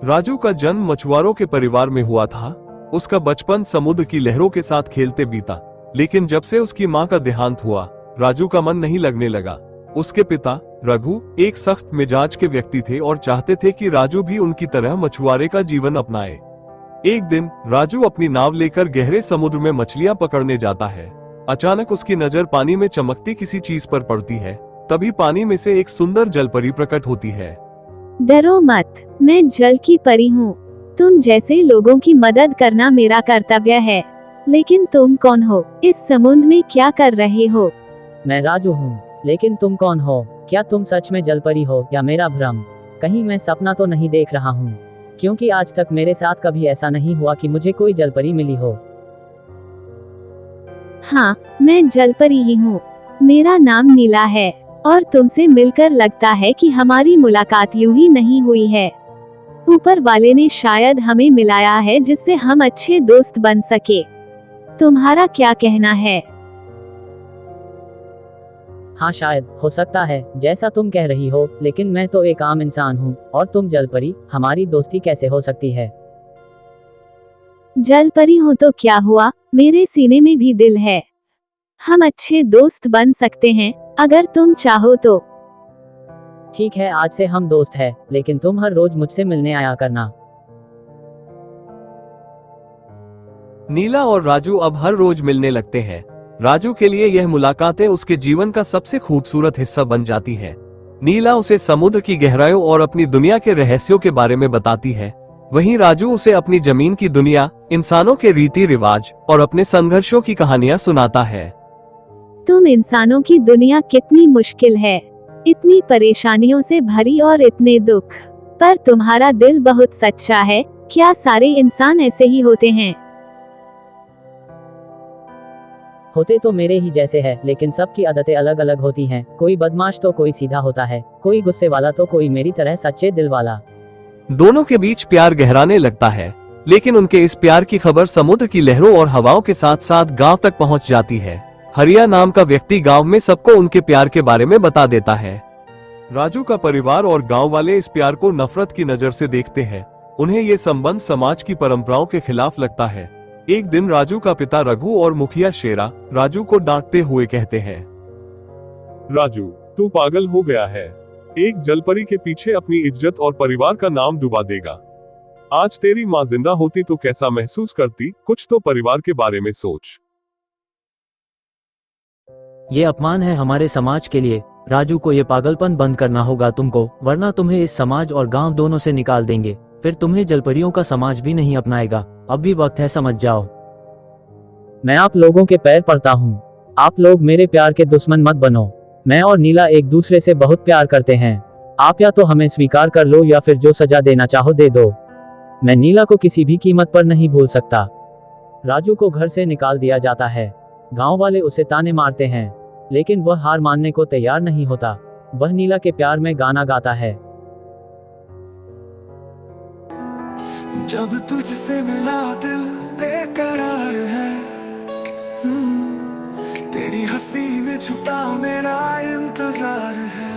राजू का जन्म मछुआरों के परिवार में हुआ था। उसका बचपन समुद्र की लहरों के साथ खेलते बीता, लेकिन जब से उसकी मां का देहांत हुआ, राजू का मन नहीं लगने लगा। उसके पिता रघु एक सख्त मिजाज के व्यक्ति थे और चाहते थे कि राजू भी उनकी तरह मछुआरे का जीवन अपनाए। एक दिन राजू अपनी नाव लेकर गहरे समुद्र में मछलियां पकड़ने जाता है। अचानक उसकी नजर पानी में चमकती किसी चीज पर पड़ती है। तभी पानी में से एक सुंदर जलपरी प्रकट होती है। डरो मत, मैं जल की परी हूँ। तुम जैसे लोगों की मदद करना मेरा कर्तव्य है। लेकिन तुम कौन हो? इस समुद्र में क्या कर रहे हो? मैं राजू हूँ, लेकिन तुम कौन हो? क्या तुम सच में जलपरी हो या मेरा भ्रम? कहीं मैं सपना तो नहीं देख रहा हूँ? क्योंकि आज तक मेरे साथ कभी ऐसा नहीं हुआ कि मुझे कोई जलपरी मिली हो। हाँ, मैं जलपरी ही हूँ। मेरा नाम नीला है और तुमसे मिलकर लगता है कि हमारी मुलाकात यूं ही नहीं हुई है। ऊपर वाले ने शायद हमें मिलाया है जिससे हम अच्छे दोस्त बन सके। तुम्हारा क्या कहना है? हाँ, शायद हो सकता है जैसा तुम कह रही हो, लेकिन मैं तो एक आम इंसान हूँ और तुम जलपरी। हमारी दोस्ती कैसे हो सकती है? जलपरी हो तो क्या हुआ, मेरे सीने में भी दिल है। हम अच्छे दोस्त बन सकते हैं अगर तुम चाहो तो। ठीक है, आज से हम दोस्त हैं, लेकिन तुम हर रोज मुझसे मिलने आया करना। नीला और राजू अब हर रोज मिलने लगते हैं। राजू के लिए यह मुलाकातें उसके जीवन का सबसे खूबसूरत हिस्सा बन जाती है। नीला उसे समुद्र की गहराइयों और अपनी दुनिया के रहस्यों के बारे में बताती है। वहीं राजू उसे अपनी जमीन की दुनिया, इंसानों के रीति रिवाज और अपने संघर्षों की कहानियां सुनाता है। तुम इंसानों की दुनिया कितनी मुश्किल है, इतनी परेशानियों से भरी और इतने दुख। पर तुम्हारा दिल बहुत सच्चा है। क्या सारे इंसान ऐसे ही होते हैं? होते तो मेरे ही जैसे हैं, लेकिन सबकी आदतें अलग अलग होती हैं। कोई बदमाश तो कोई सीधा होता है, कोई गुस्से वाला तो कोई मेरी तरह सच्चे दिल वाला। दोनों के बीच प्यार गहराने लगता है, लेकिन उनके इस प्यार की खबर समुद्र की लहरों और हवाओं के साथ साथ गांव तक पहुंच जाती है। हरिया नाम का व्यक्ति गांव में सबको उनके प्यार के बारे में बता देता है। राजू का परिवार और गांव वाले इस प्यार को नफरत की नजर से देखते हैं। उन्हें ये संबंध समाज की परंपराओं के खिलाफ लगता है। एक दिन राजू का पिता रघु और मुखिया शेरा राजू को डांटते हुए कहते हैं, राजू, तू पागल हो गया है। एक जलपरी के पीछे अपनी इज्जत और परिवार का नाम डुबा देगा। आज तेरी माँ जिंदा होती तो कैसा महसूस करती? कुछ तो परिवार के बारे में सोच। ये अपमान है हमारे समाज के लिए। राजू को ये पागलपन बंद करना होगा तुमको, वरना तुम्हें इस समाज और गांव दोनों से निकाल देंगे। फिर तुम्हें जलपरियों का समाज भी नहीं अपनाएगा। अब भी वक्त है, समझ जाओ। मैं आप लोगों के पैर पड़ता हूँ। आप लोग मेरे प्यार के दुश्मन मत बनो। मैं और नीला एक दूसरे से बहुत प्यार करते हैं। आप या तो हमें स्वीकार कर लो या फिर जो सजा देना चाहो दे दो। मैं नीला को किसी भी कीमत पर नहीं भूल सकता। राजू को घर से निकाल दिया जाता है। गांव वाले उसे ताने मारते हैं, लेकिन वह हार मानने को तैयार नहीं होता। वह नीला के प्यार में गाना गाता है। जब तुझसे मिला दिल बेकरार है, तेरी हंसी में छुपा मेरा इंतजार है।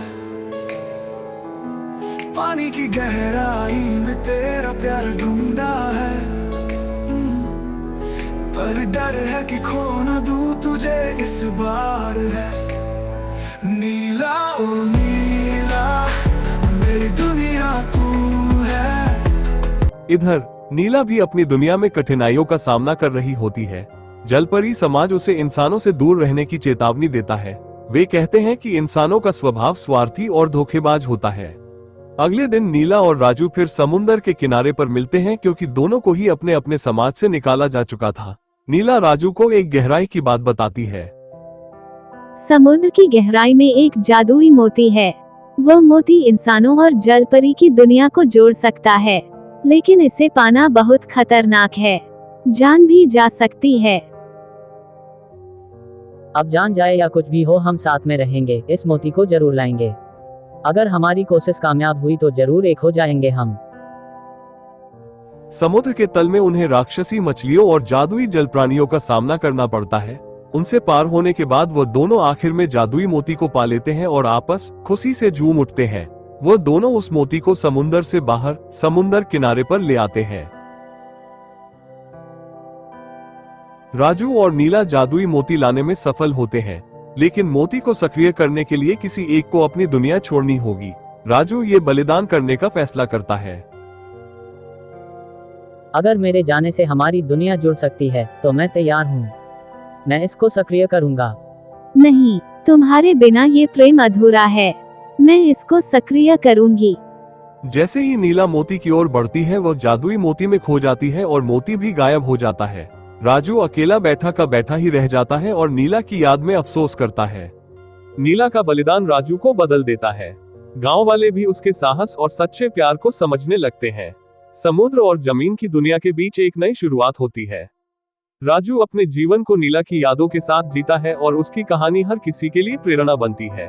पानी की गहराई में तेरा प्यार ढूंढा है, पर डर है कि खो न दूं तुझे इस बार है। नीला ओ नीला, मेरी दुनिया तू है। इधर नीला भी अपनी दुनिया में कठिनाइयों का सामना कर रही होती है। जलपरी समाज उसे इंसानों से दूर रहने की चेतावनी देता है। वे कहते हैं कि इंसानों का स्वभाव स्वार्थी और धोखेबाज होता है। अगले दिन नीला और राजू फिर समुंदर के किनारे पर मिलते हैं, क्योंकि दोनों को ही अपने अपने समाज से निकाला जा चुका था। नीला राजू को एक गहराई की बात बताती है। समुद्र की गहराई में एक जादुई मोती है। वो मोती इंसानों और जलपरी की दुनिया को जोड़ सकता है, लेकिन इसे पाना बहुत खतरनाक है। जान भी जा सकती है। अब जान जाए या कुछ भी हो, हम साथ में रहेंगे। इस मोती को जरूर लाएंगे। अगर हमारी कोशिश कामयाब हुई तो जरूर एक हो जाएंगे हम। समुद्र के तल में उन्हें राक्षसी मछलियों और जादुई जल प्राणियों का सामना करना पड़ता है। उनसे पार होने के बाद वो दोनों आखिर में जादुई मोती को पा लेते हैं और आपस खुशी से झूम उठते हैं। वो दोनों उस मोती को समुंदर से बाहर समुंदर किनारे पर ले आते हैं। राजू और नीला जादुई मोती लाने में सफल होते हैं, लेकिन मोती को सक्रिय करने के लिए किसी एक को अपनी दुनिया छोड़नी होगी। राजू ये बलिदान करने का फैसला करता है। अगर मेरे जाने से हमारी दुनिया जुड़ सकती है तो मैं तैयार हूँ। मैं इसको सक्रिय करूँगा। नहीं, तुम्हारे बिना ये प्रेम अधूरा है। मैं इसको सक्रिय करूंगी। जैसे ही नीला मोती की ओर बढ़ती है, वो जादुई मोती में खो जाती है और मोती भी गायब हो जाता है। राजू अकेला बैठा का बैठा ही रह जाता है और नीला की याद में अफसोस करता है। नीला का बलिदान राजू को बदल देता है। गांव वाले भी उसके साहस और सच्चे प्यार को समझने लगते हैं। समुद्र और जमीन की दुनिया के बीच एक नई शुरुआत होती है। राजू अपने जीवन को नीला की यादों के साथ जीता है और उसकी कहानी हर किसी के लिए प्रेरणा बनती है।